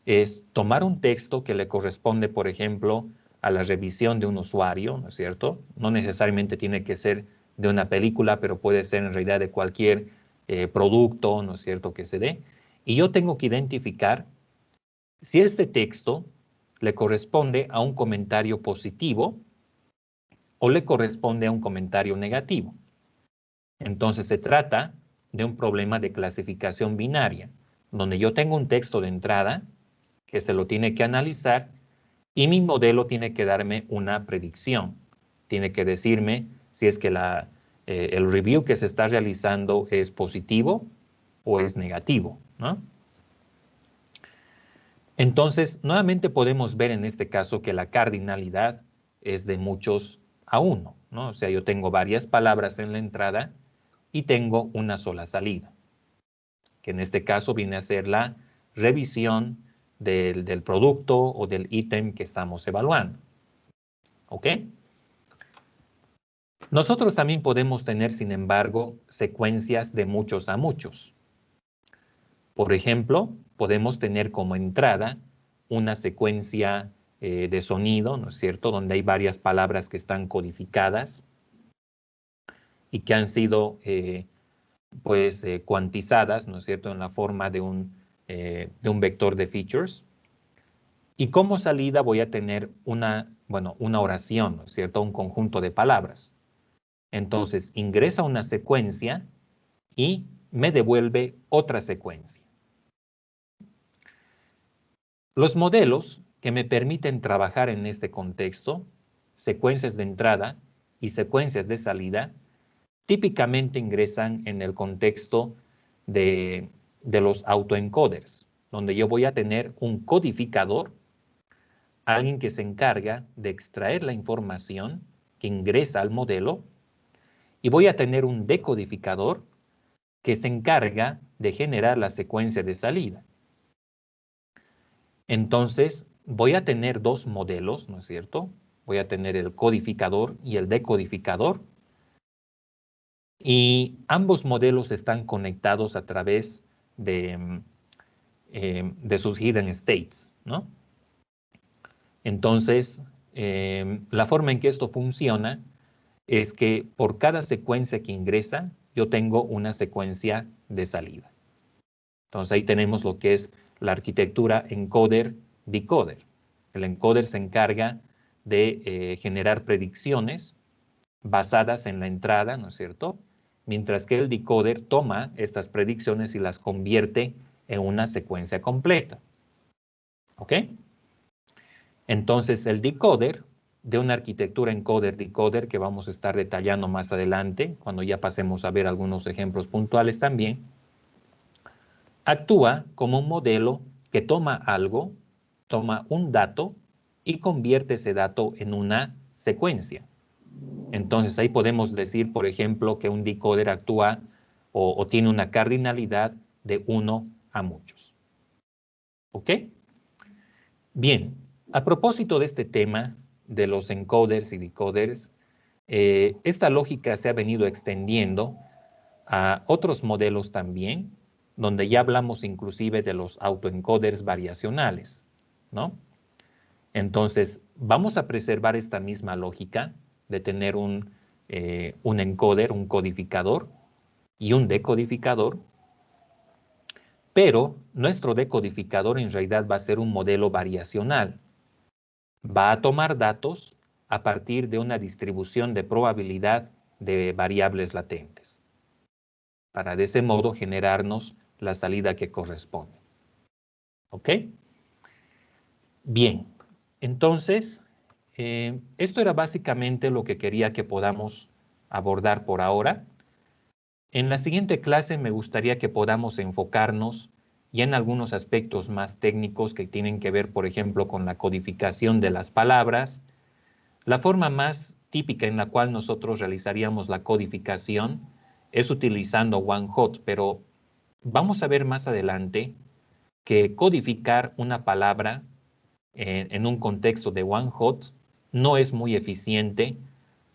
es tomar un texto que le corresponde, por ejemplo, a la revisión de un usuario, ¿no es cierto? No necesariamente tiene que ser de una película, pero puede ser en realidad de cualquier producto, ¿no es cierto?, que se dé. Y yo tengo que identificar si este texto le corresponde a un comentario positivo o le corresponde a un comentario negativo. Entonces se trata de un problema de clasificación binaria, donde yo tengo un texto de entrada que se lo tiene que analizar y mi modelo tiene que darme una predicción. Tiene que decirme si es que el review que se está realizando es positivo o es negativo, ¿no? Entonces, nuevamente podemos ver en este caso que la cardinalidad es de muchos a uno, ¿no? O sea, yo tengo varias palabras en la entrada y tengo una sola salida, que en este caso viene a ser la revisión del producto o del ítem que estamos evaluando. ¿Ok? Nosotros también podemos tener, sin embargo, secuencias de muchos a muchos. Por ejemplo, podemos tener como entrada una secuencia de sonido, ¿no es cierto?, donde hay varias palabras que están codificadas y que han sido, cuantizadas, ¿no es cierto?, en la forma de un vector de features. Y como salida voy a tener una oración, ¿no es cierto?, un conjunto de palabras. Entonces, ingresa una secuencia y me devuelve otra secuencia. Los modelos que me permiten trabajar en este contexto, secuencias de entrada y secuencias de salida, típicamente ingresan en el contexto de los autoencoders, donde yo voy a tener un codificador, alguien que se encarga de extraer la información que ingresa al modelo, y voy a tener un decodificador que se encarga de generar la secuencia de salida. Entonces, voy a tener dos modelos, ¿no es cierto? Voy a tener el codificador y el decodificador. Y ambos modelos están conectados a través de sus hidden states, ¿no? Entonces, la forma en que esto funciona es que por cada secuencia que ingresa, yo tengo una secuencia de salida. Entonces, ahí tenemos lo que es la arquitectura encoder-decoder. El encoder se encarga de generar predicciones basadas en la entrada, ¿no es cierto?, mientras que el decoder toma estas predicciones y las convierte en una secuencia completa. ¿Ok? Entonces, el decoder de una arquitectura encoder-decoder que vamos a estar detallando más adelante, cuando ya pasemos a ver algunos ejemplos puntuales también, actúa como un modelo que toma algo, toma un dato y convierte ese dato en una secuencia. Entonces ahí podemos decir, por ejemplo, que un decoder actúa o tiene una cardinalidad de 1 a muchos. ¿Ok? Bien, a propósito de este tema de los encoders y decoders, esta lógica se ha venido extendiendo a otros modelos también, donde ya hablamos inclusive de los autoencoders variacionales, ¿no? Entonces, vamos a preservar esta misma lógica de tener un encoder, un codificador y un decodificador, pero nuestro decodificador en realidad va a ser un modelo variacional. Va a tomar datos a partir de una distribución de probabilidad de variables latentes, para de ese modo generarnos la salida que corresponde. ¿Ok? Bien, entonces, esto era básicamente lo que quería que podamos abordar por ahora. En la siguiente clase me gustaría que podamos enfocarnos ya en algunos aspectos más técnicos que tienen que ver, por ejemplo, con la codificación de las palabras. La forma más típica en la cual nosotros realizaríamos la codificación es utilizando OneHot, pero vamos a ver más adelante que codificar una palabra en un contexto de OneHot no es muy eficiente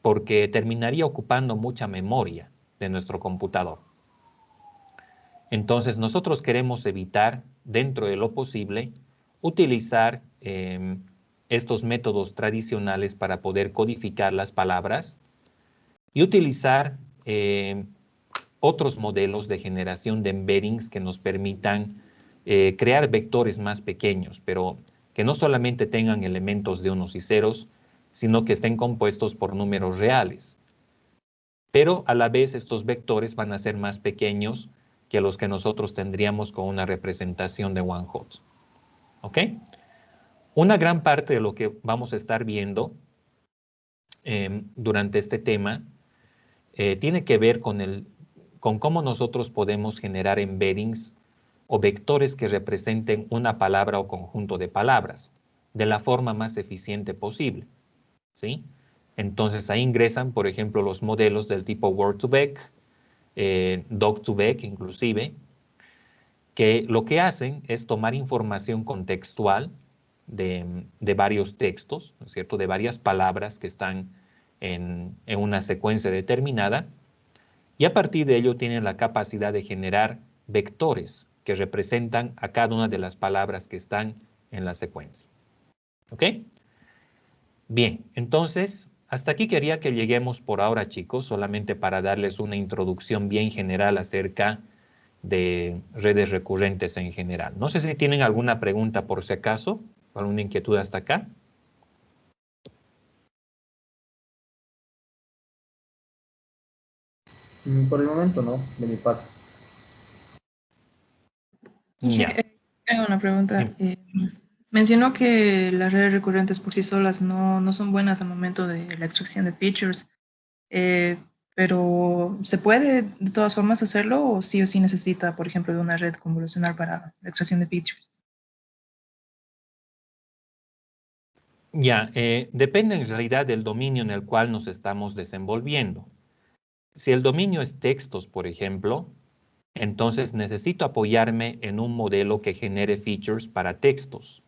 porque terminaría ocupando mucha memoria de nuestro computador. Entonces, nosotros queremos evitar, dentro de lo posible, utilizar estos métodos tradicionales para poder codificar las palabras y utilizar otros modelos de generación de embeddings que nos permitan crear vectores más pequeños, pero que no solamente tengan elementos de unos y ceros, sino que estén compuestos por números reales. Pero a la vez estos vectores van a ser más pequeños que los que nosotros tendríamos con una representación de OneHot. ¿Ok? Una gran parte de lo que vamos a estar viendo durante este tema tiene que ver con cómo nosotros podemos generar embeddings o vectores que representen una palabra o conjunto de palabras de la forma más eficiente posible, ¿sí? Entonces ahí ingresan, por ejemplo, los modelos del tipo Word2Vec, Doc2Vec inclusive, que lo que hacen es tomar información contextual de varios textos, ¿no es cierto?, de varias palabras que están en una secuencia determinada, y a partir de ello tienen la capacidad de generar vectores que representan a cada una de las palabras que están en la secuencia. ¿Ok? Bien, entonces, hasta aquí quería que lleguemos por ahora, chicos, solamente para darles una introducción bien general acerca de redes recurrentes en general. No sé si tienen alguna pregunta por si acaso, alguna inquietud hasta acá. Por el momento no, de mi parte. Inge, Ya. tengo una pregunta. Bien. Mencionó que las redes recurrentes por sí solas no son buenas al momento de la extracción de features, eh, pero ¿se puede de todas formas hacerlo o sí necesita, por ejemplo, de una red convolucional para la extracción de features? Ya, depende en realidad del dominio en el cual nos estamos desenvolviendo. Si el dominio es textos, por ejemplo, entonces necesito apoyarme en un modelo que genere features para textos,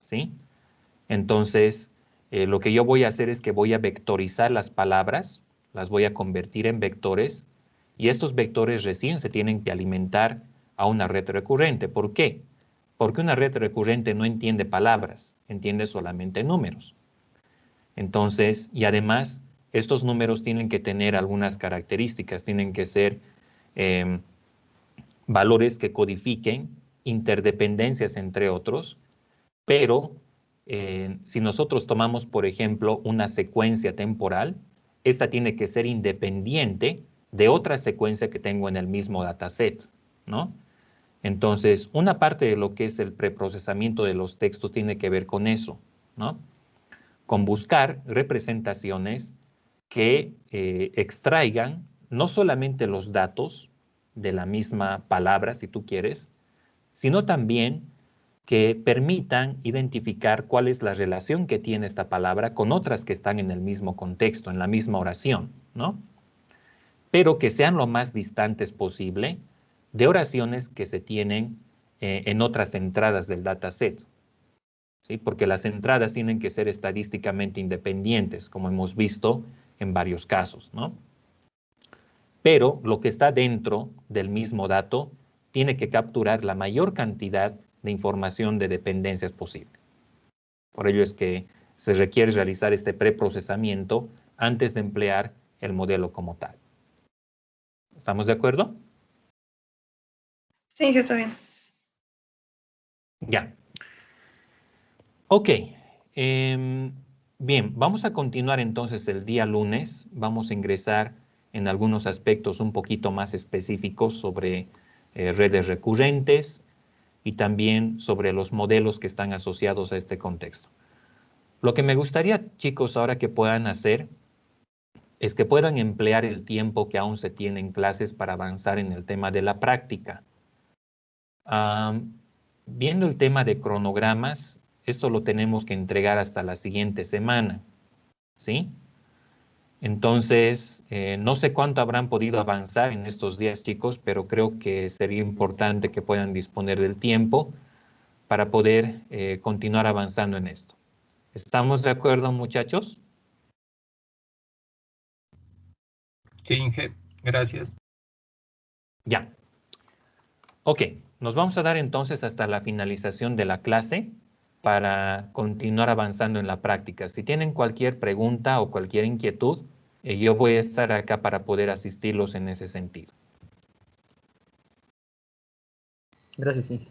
¿sí? Entonces, lo que yo voy a hacer es que voy a vectorizar las palabras, las voy a convertir en vectores, y estos vectores recién se tienen que alimentar a una red recurrente. ¿Por qué? Porque una red recurrente no entiende palabras, entiende solamente números. Entonces, y además, estos números tienen que tener algunas características, tienen que ser eh, valores que codifiquen interdependencias entre otros, pero si nosotros tomamos, por ejemplo, una secuencia temporal, esta tiene que ser independiente de otra secuencia que tengo en el mismo dataset, ¿no? Entonces, una parte de lo que es el preprocesamiento de los textos tiene que ver con eso, ¿no? Con buscar representaciones que extraigan no solamente los datos de la misma palabra, si tú quieres, sino también que permitan identificar cuál es la relación que tiene esta palabra con otras que están en el mismo contexto, en la misma oración, ¿no? Pero que sean lo más distantes posible de oraciones que se tienen en otras entradas del dataset, ¿sí? Porque las entradas tienen que ser estadísticamente independientes, como hemos visto en varios casos, ¿no? Pero lo que está dentro del mismo dato tiene que capturar la mayor cantidad de información de dependencias posible. Por ello es que se requiere realizar este preprocesamiento antes de emplear el modelo como tal. ¿Estamos de acuerdo? Sí, que está bien. Ya. Ok. Bien, vamos a continuar entonces el día lunes. Vamos a ingresar en algunos aspectos un poquito más específicos sobre redes recurrentes y también sobre los modelos que están asociados a este contexto. Lo que me gustaría, chicos, ahora que puedan hacer es que puedan emplear el tiempo que aún se tiene en clases para avanzar en el tema de la práctica. Viendo el tema de cronogramas, esto lo tenemos que entregar hasta la siguiente semana, ¿sí? Entonces, no sé cuánto habrán podido avanzar en estos días, chicos, pero creo que sería importante que puedan disponer del tiempo para poder continuar avanzando en esto. ¿Estamos de acuerdo, muchachos? Sí, Inge, gracias. Ya. Ok, nos vamos a dar entonces hasta la finalización de la clase para continuar avanzando en la práctica. Si tienen cualquier pregunta o cualquier inquietud, yo voy a estar acá para poder asistirlos en ese sentido. Gracias, sí.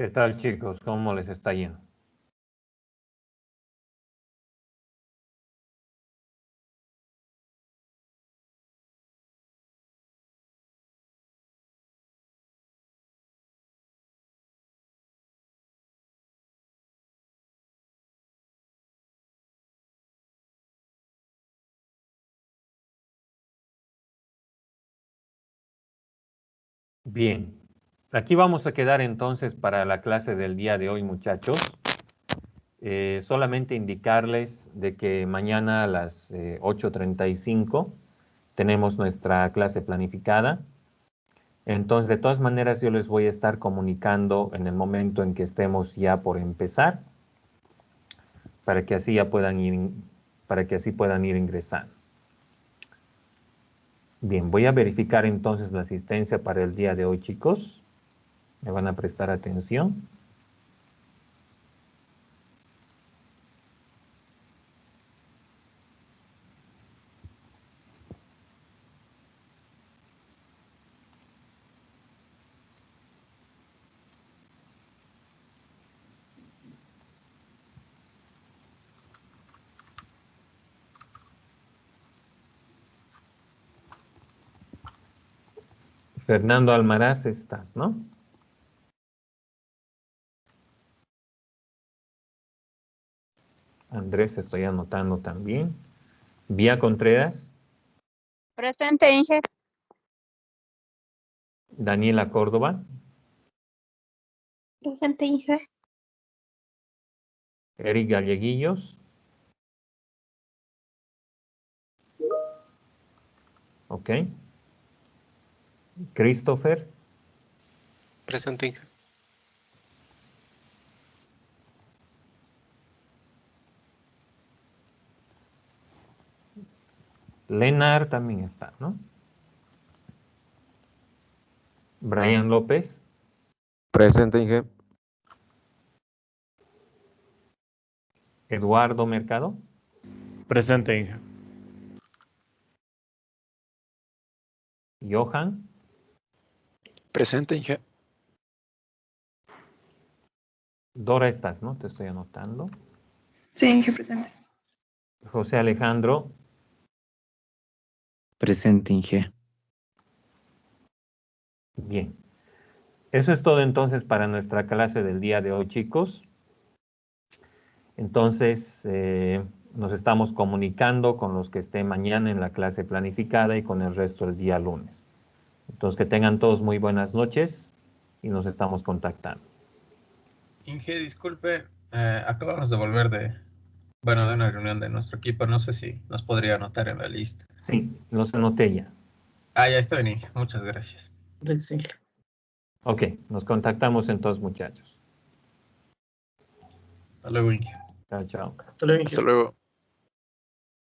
¿Qué tal, chicos? ¿Cómo les está yendo? Bien. Aquí vamos a quedar entonces para la clase del día de hoy, muchachos. Solamente indicarles de que mañana a las 8:35 tenemos nuestra clase planificada. Entonces, de todas maneras, yo les voy a estar comunicando en el momento en que estemos ya por empezar, para que así ya puedan ir, para que así puedan ir ingresando. Bien, voy a verificar entonces la asistencia para el día de hoy, chicos. Me van a prestar atención. Fernando Almaraz estás, ¿no? Andrés, estoy anotando también. Vía Contreras. Presente, Inge. Daniela Córdoba. Presente, Inge. Eric Galleguillos. Ok. Christopher. Presente, Inge. Lenar también está, ¿no? Brian López. Presente, Inge. Eduardo Mercado. Presente, Inge. Johan. Presente, Inge. Dora estás, ¿no? Te estoy anotando. Sí, Inge, presente. José Alejandro. Presente, Inge. Bien. Eso es todo entonces para nuestra clase del día de hoy, chicos. Entonces, nos estamos comunicando con los que estén mañana en la clase planificada y con el resto el día lunes. Entonces, que tengan todos muy buenas noches y nos estamos contactando. Inge, disculpe, acabamos de volver de una reunión de nuestro equipo. No sé si nos podría anotar en la lista. Sí, los anoté ya. Ah, ya está bien, Inge. Muchas gracias. Gracias, Inge. Ok, nos contactamos entonces, muchachos. Hasta luego, Inge. Chao, chao. Hasta luego, Inge. Hasta luego.